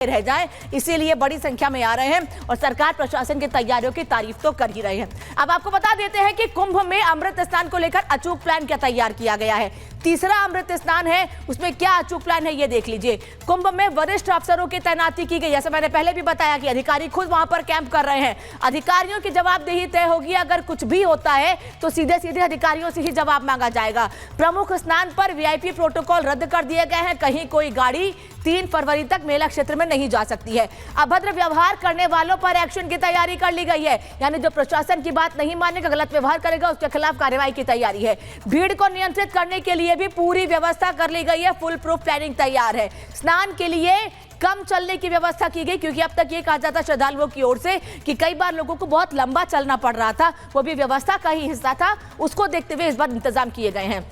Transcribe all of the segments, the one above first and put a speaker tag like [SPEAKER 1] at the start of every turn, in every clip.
[SPEAKER 1] रह जाएं, इसीलिए बड़ी संख्या में आ रहे हैं और सरकार प्रशासन की तैयारियों की तारीफ तो कर ही रहे हैं। अब आपको बता देते हैं कि कुंभ में अमृत स्नान को लेकर अचूक प्लान क्या तैयार किया गया है। तीसरा अमृत स्नान है, उसमें क्या अचूक प्लान है ये देख लीजिए। कुंभ में वरिष्ठ अफसरों की तैनाती की गई, जैसे मैंने पहले भी बताया कि अधिकारी खुद वहां पर कैंप कर रहे हैं। अधिकारियों की जवाबदेही तय होगी, अगर कुछ भी होता है तो सीधे सीधे अधिकारियों से ही जवाब मांगा जाएगा। प्रमुख स्नान पर वीआईपी प्रोटोकॉल रद्द कर दिए गए हैं, कहीं कोई गाड़ी 3 फरवरी तक मेला क्षेत्र में नहीं जा सकती है। अभद्र व्यवहार करने वालों पर एक्शन की तैयारी कर ली गई है, यानी जो प्रशासन की बात नहीं मानेगा, गलत व्यवहार करेगा, उसके खिलाफ कार्रवाई की तैयारी है। भीड़ को नियंत्रित करने के लिए भी पूरी व्यवस्था कर ली गई है, फुल प्रूफ प्लानिंग तैयार है। स्नान के लिए कम चलने की व्यवस्था की गई, क्योंकि अब तक ये कहा जाता श्रद्धालुओं की ओर से कि कई बार लोगों को बहुत लंबा चलना पड़ रहा था, वो भी व्यवस्था का ही हिस्सा था। उसको देखते हुए इस बार इंतजाम किए गए हैं,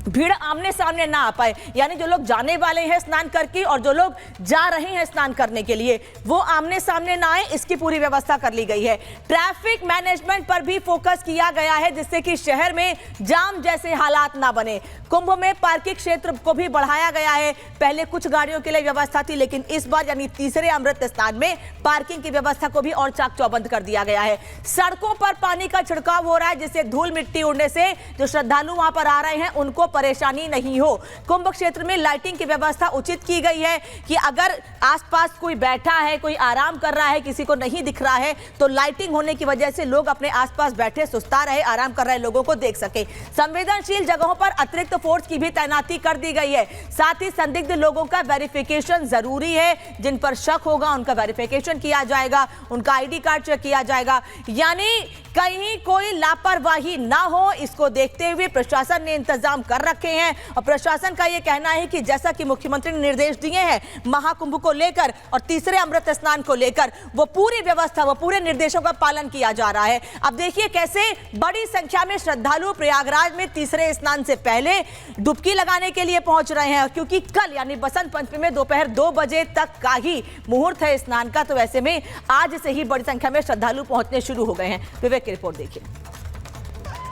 [SPEAKER 1] भीड़ आमने सामने ना आ पाए, यानी जो लोग जाने वाले हैं स्नान करके और जो लोग जा रहे हैं स्नान करने के लिए वो आमने सामने ना आए, इसकी पूरी व्यवस्था कर ली गई है। ट्रैफिक मैनेजमेंट पर भी फोकस किया गया है, जिससे कि शहर में जाम जैसे हालात ना बने। कुंभ में पार्किंग क्षेत्र को भी बढ़ाया गया है, पहले कुछ गाड़ियों के लिए व्यवस्था थी, लेकिन इस बार यानी तीसरे अमृत स्नान में पार्किंग की व्यवस्था को भी और चाक चौबंद कर दिया गया है। सड़कों पर पानी का छिड़काव हो रहा है, जिससे धूल मिट्टी उड़ने से जो श्रद्धालु वहां पर आ रहे हैं उनको परेशानी नहीं हो। कुंभ क्षेत्र में लाइटिंग की व्यवस्था उचित की गई है कि अगर आसपास कोई बैठा है, कोई आराम कर रहा है, किसी को नहीं दिख रहा है, तो लाइटिंग होने की वजह से लोग अपने आसपास बैठे सुस्ता रहे, आराम कर रहे लोगों को देख सके। संवेदनशील जगहों पर अतिरिक्त फोर्स की भी तैनाती कर दी गई है। साथ ही संदिग्ध लोगों का वेरिफिकेशन जरूरी है, जिन पर शक होगा उनका वेरिफिकेशन किया जाएगा, उनका आईडी कार्ड चेक किया जाएगा, यानी कहीं कोई लापरवाही ना हो, इसको देखते हुए प्रशासन ने इंतजाम कर रखे हैं। और प्रशासन का यह कहना है कि जैसा कि मुख्यमंत्री ने निर्देश दिए हैं महाकुंभ को लेकर और तीसरे अमृत स्नान को लेकर, वो पूरी व्यवस्था, वो पूरे निर्देशों का पालन किया जा रहा है। अब देखिए कैसे बड़ी संख्या में श्रद्धालु प्रयागराज में तीसरे स्नान से पहले डुबकी लगाने के लिए पहुंच रहे हैं, क्योंकि कल यानी बसंत पंचमी में दोपहर 2 बजे तक का ही मुहूर्त है स्नान का। तो ऐसे में आज से ही बड़ी संख्या में श्रद्धालु पहुंचने शुरू हो गए हैं। विवेक की रिपोर्ट देखिए।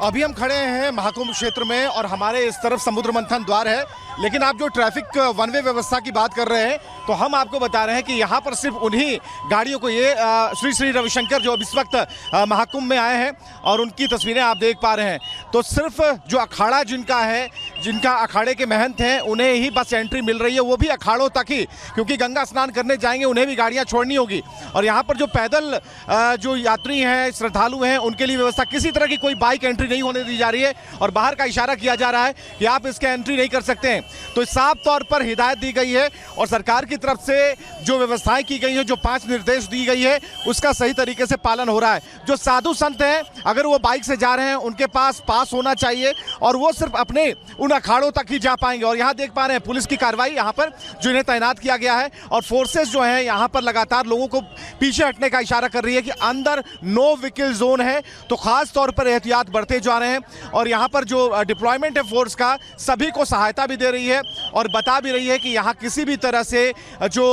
[SPEAKER 2] अभी हम खड़े हैं महाकुंभ क्षेत्र में और हमारे इस तरफ समुद्र मंथन द्वार है, लेकिन आप जो ट्रैफिक वन वे व्यवस्था की बात कर रहे हैं तो हम आपको बता रहे हैं कि यहाँ पर सिर्फ उन्हीं गाड़ियों को, ये श्री श्री रविशंकर जो इस वक्त महाकुंभ में आए हैं और उनकी तस्वीरें आप देख पा रहे हैं, तो सिर्फ जो अखाड़ा जिनका है, जिनका अखाड़े के महंत हैं, उन्हें ही बस एंट्री मिल रही है, वो भी अखाड़ों तक ही, क्योंकि गंगा स्नान करने जाएंगे उन्हें भी गाड़ियाँ छोड़नी होगी। और यहाँ पर जो पैदल जो यात्री हैं, श्रद्धालु हैं, उनके लिए व्यवस्था, किसी तरह की कोई बाइक एंट्री नहीं होने दी जा रही है और बाहर का इशारा किया जा रहा है कि आप इसके एंट्री नहीं कर सकते हैं। तो साफ तौर पर हिदायत दी गई है और सरकार की तरफ से जो व्यवस्थाएं की गई हैं, जो 5 निर्देश दी गई है, उसका सही तरीके से पालन हो रहा है। जो साधु संत हैं, अगर वो बाइक से जा रहे हैं, उनके पास पास होना चाहिए और वो सिर्फ अपने उन अखाड़ों तक ही जा पाएंगे। और यहाँ देख पा रहे हैं पुलिस की कार्रवाई यहाँ पर जो इन्हें तैनात किया गया है और फोर्सेस जो है यहाँ पर लगातार लोगों को पीछे हटने का इशारा कर रही है कि अंदर नो व्हीकल जोन है, तो खास तौर पर एहतियात बढ़ते जा रहे हैं। और यहाँ पर जो डिप्लॉयमेंट है फोर्स का, सभी को सहायता भी दे रही है और बता भी रही है कि यहाँ किसी भी तरह से जो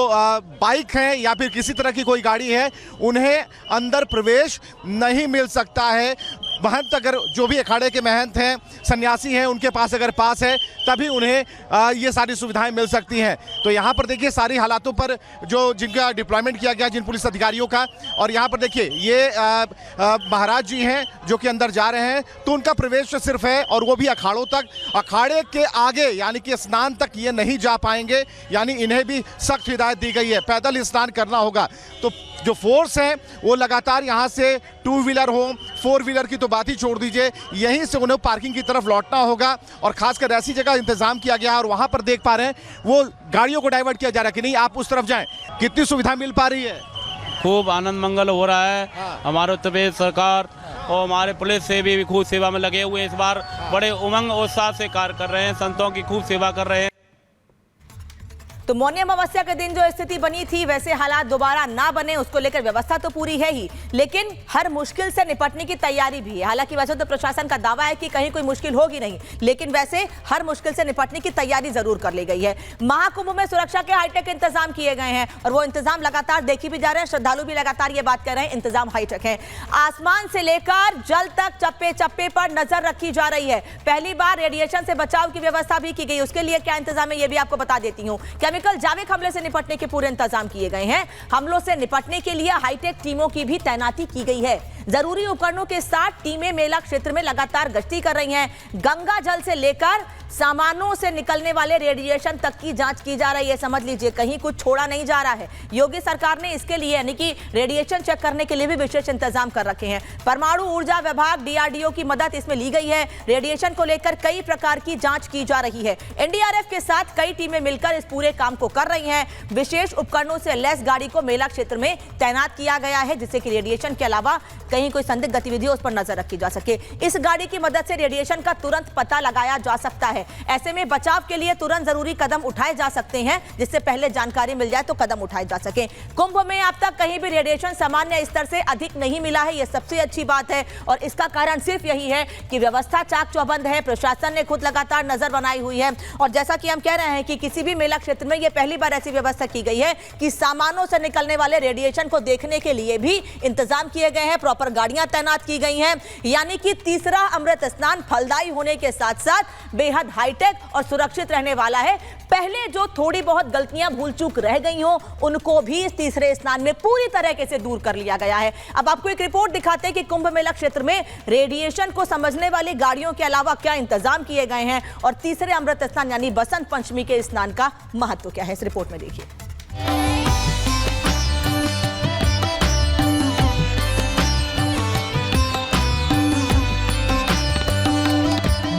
[SPEAKER 2] बाइक है या फिर किसी तरह की कोई गाड़ी है, उन्हें अंदर प्रवेश नहीं मिल सकता है। महंत, अगर जो भी अखाड़े के महंत हैं, सन्यासी हैं, उनके पास अगर पास है तभी उन्हें ये सारी सुविधाएं मिल सकती हैं। तो यहाँ पर देखिए सारी हालातों पर जो जिनका डिप्लॉयमेंट किया गया, जिन पुलिस अधिकारियों का, और यहाँ पर देखिए ये महाराज जी हैं जो कि अंदर जा रहे हैं, तो उनका प्रवेश सिर्फ है और वो भी अखाड़ों तक, अखाड़े के आगे यानी कि स्नान तक ये नहीं जा पाएंगे, यानी इन्हें भी सख्त हिदायत दी गई है, पैदल स्नान करना होगा। तो जो फोर्स है वो लगातार यहाँ से 2 व्हीलर हो, 4 व्हीलर की तो बात ही छोड़ दीजिए, यहीं से उन्हें पार्किंग की तरफ लौटना होगा और खासकर ऐसी जगह इंतजाम किया गया है। और वहाँ पर देख पा रहे हैं वो गाड़ियों को डाइवर्ट किया जा रहा है कि नहीं आप उस तरफ जाएं। कितनी सुविधा मिल पा रही है?
[SPEAKER 3] खूब आनंद मंगल हो रहा है। हमारे उत्तर प्रदेश सरकार और हमारे पुलिस से भी खूब सेवा में लगे हुए, इस बार बड़े उमंग उत्साह से कार्य कर रहे हैं, संतों की खूब सेवा कर रहे हैं।
[SPEAKER 1] तो मौनी अमावस्या के दिन जो स्थिति बनी थी वैसे हालात दोबारा ना बने, उसको लेकर व्यवस्था तो पूरी है ही, लेकिन हर मुश्किल से निपटने की तैयारी भी है। हालांकि वैसे तो प्रशासन का दावा है कि कहीं कोई मुश्किल होगी नहीं, लेकिन वैसे हर मुश्किल से निपटने की तैयारी जरूर कर ली गई है। महाकुंभ में सुरक्षा के हाईटेक इंतजाम किए गए हैं और वो इंतजाम लगातार देखी भी जा रहे हैं, श्रद्धालु भी लगातार ये बात कर रहे हैं, इंतजाम हाईटेक है। आसमान से लेकर जल तक चप्पे चप्पे पर नजर रखी जा रही है। पहली बार रेडिएशन से बचाव की व्यवस्था भी की गई, उसके लिए क्या इंतजाम है ये भी आपको बता देती हूँ। केमिकल जैविक हमले से निपटने के पूरे इंतजाम किए गए हैं। हमलों से निपटने के लिए हाईटेक टीमों की भी तैनाती की गई है। जरूरी उपकरणों के साथ टीमें मेला क्षेत्र में लगातार गश्ती कर रही हैं। गंगा जल से लेकर सामानों से निकलने वाले रेडिएशन तक की जांच की जा रही है। समझ लीजिए कहीं कुछ छोड़ा नहीं जा रहा है। योगी सरकार ने इसके लिए यानी कि रेडिएशन चेक करने के लिए भी विशेष इंतजाम कर रखे हैं। परमाणु ऊर्जा विभाग डीआरडीओ की मदद इसमें ली गई है। रेडिएशन को लेकर कई प्रकार की जांच की जा रही है। एनडीआरएफ के साथ कई टीमें मिलकर इस पूरे काम को कर रही हैं। विशेष उपकरणों से लैस गाड़ी को मेला क्षेत्र में तैनात किया गया है, जिससे कि रेडिएशन के अलावा कहीं कोई संदिग्ध गतिविधि उस पर नजर रखी जा सके। इस गाड़ी की मदद से रेडिएशन का तुरंत पता लगाया जा सकता है। ऐसे में बचाव के लिए तुरंत जरूरी कदम उठाए जा सकते हैं, जिससे पहले जानकारी मिल जाए तो कदम उठाए जा सके। कुंभ में अब तक कहीं भी रेडिएशन सामान्य स्तर से अधिक नहीं मिला है, यह सबसे अच्छी बात है। और इसका कारण सिर्फ यही है कि व्यवस्था चाक चौबंद है। प्रशासन ने खुद लगातार नजर बनाई हुई है। और जैसा कि हम कह रहे हैं कि किसी भी मेला क्षेत्र में यह पहली बार ऐसी व्यवस्था की गई है कि सामानों से निकलने वाले रेडिएशन को देखने के लिए भी इंतजाम किए गए हैं। प्रॉपर गाड़ियां तैनात की गई हैं। यानी कि तीसरा अमृत स्नान फलदायी होने के साथ साथ बेहद हाईटेक और सुरक्षित रहने वाला है। पहले जो थोड़ी बहुत गलतियां भूल चूक रह गई हो, उनको भी इस तीसरे स्नान में पूरी तरीके से दूर कर लिया गया है। अब आपको एक रिपोर्ट दिखाते हैं कि कुंभ मेला क्षेत्र में रेडिएशन को समझने वाली गाड़ियों के अलावा क्या इंतजाम किए गए हैं और तीसरे अमृत स्नान यानी बसंत पंचमी के स्नान का महत्व क्या है। इस रिपोर्ट में देखिए।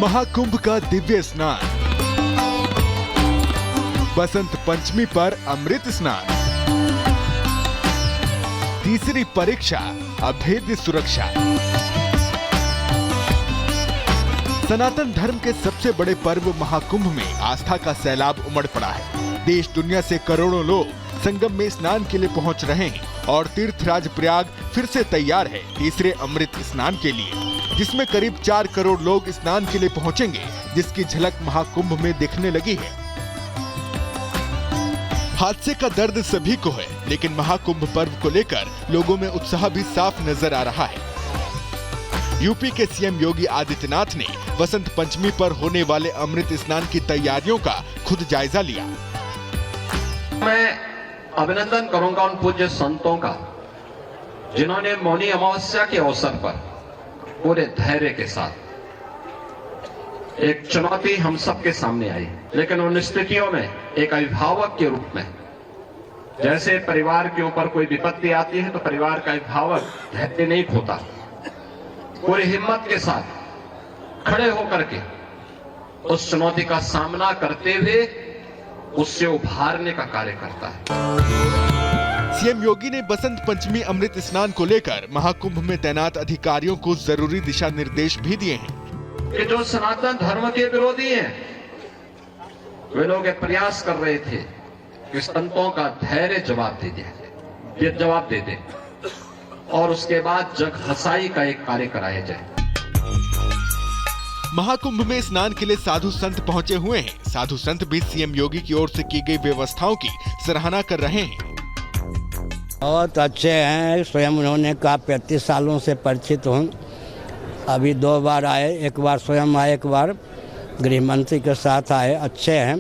[SPEAKER 4] महाकुंभ का दिव्य स्नान, बसंत पंचमी पर अमृत स्नान, तीसरी परीक्षा अभेद्य सुरक्षा। सनातन धर्म के सबसे बड़े पर्व महाकुंभ में आस्था का सैलाब उमड़ पड़ा है। देश दुनिया से करोड़ों लोग संगम में स्नान के लिए पहुंच रहे हैं और तीर्थराज प्रयाग फिर से तैयार है तीसरे अमृत स्नान के लिए, जिसमें करीब 4 करोड़ लोग स्नान के लिए पहुंचेंगे, जिसकी झलक महाकुंभ में दिखने लगी है। हादसे का दर्द सभी को है, लेकिन महाकुंभ पर्व को लेकर लोगों में उत्साह भी साफ नजर आ रहा है। यूपी के सीएम योगी आदित्यनाथ ने बसंत पंचमी पर होने वाले अमृत स्नान की तैयारियों का खुद जायजा लिया।
[SPEAKER 5] मैं अभिनंदन करूंगा उन पूज्य संतों का, जिन्होंने मौनी अमावस्या के अवसर पर पूरे धैर्य के साथ, एक चुनौती हम सबके सामने आई, लेकिन उन स्थितियों में एक अभिभावक के रूप में, जैसे परिवार के ऊपर कोई विपत्ति आती है तो परिवार का अभिभावक धैर्य नहीं खोता, पूरी हिम्मत के साथ खड़े होकर के उस चुनौती का सामना करते हुए उससे उभारने का कार्य करता है।
[SPEAKER 4] सीएम योगी ने बसंत पंचमी अमृत स्नान को लेकर महाकुंभ में तैनात अधिकारियों को जरूरी दिशा निर्देश भी दिए हैं।
[SPEAKER 5] कि जो सनातन धर्म के विरोधी हैं, वे लोग एक प्रयास कर रहे थे कि संतों का धैर्य जवाब दे दे और उसके बाद जग हसाई का एक कार्य कराया जाए।
[SPEAKER 4] महाकुंभ में स्नान के लिए साधु संत पहुंचे हुए हैं। साधु संत भी सीएम योगी की ओर से की गई व्यवस्थाओं की सराहना कर रहे हैं।
[SPEAKER 6] बहुत अच्छे हैं। स्वयं उन्होंने कहा 35 सालों से परिचित हूँ। अभी 2 बार आए, एक बार स्वयं आए, एक बार गृह मंत्री के साथ आए। अच्छे हैं।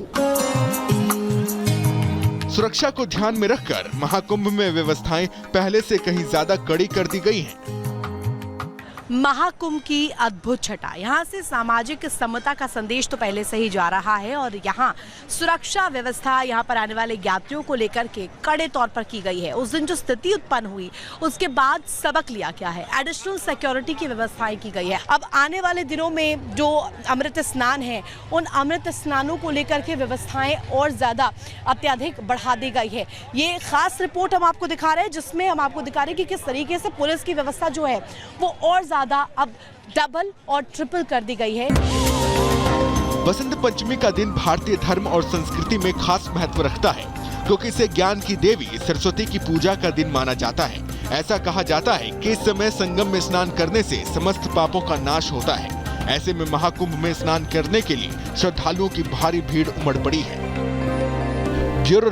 [SPEAKER 4] सुरक्षा को ध्यान में रखकर महाकुंभ में व्यवस्थाएं पहले से कहीं ज्यादा कड़ी कर दी गई हैं।
[SPEAKER 7] महाकुंभ की अद्भुत छटा, यहाँ से सामाजिक समता का संदेश तो पहले से ही जा रहा है और यहाँ सुरक्षा व्यवस्था यहाँ पर आने वाले यात्रियों को लेकर के कड़े तौर पर की गई है। उस दिन जो स्थिति उत्पन्न हुई उसके बाद सबक लिया गया है। एडिशनल सिक्योरिटी की व्यवस्थाएं की गई है। अब आने वाले दिनों में जो अमृत स्नान है, उन अमृत स्नानों को लेकर के व्यवस्थाएं और ज्यादा अत्यधिक बढ़ा दी गई है। ये खास रिपोर्ट हम आपको दिखा रहे हैं, जिसमें हम आपको दिखा रहे हैं कि किस तरीके से पुलिस की व्यवस्था जो है वो और अब डबल और ट्रिपल कर दी गई है।
[SPEAKER 4] बसंत पंचमी का दिन भारतीय धर्म और संस्कृति में खास महत्व रखता है, क्योंकि इसे ज्ञान की देवी सरस्वती की पूजा का दिन माना जाता है। ऐसा कहा जाता है कि इस समय संगम में स्नान करने से समस्त पापों का नाश होता है। ऐसे में महाकुंभ में स्नान करने के लिए श्रद्धालुओं की भारी भीड़ उमड़ पड़ी है। ब्यूरो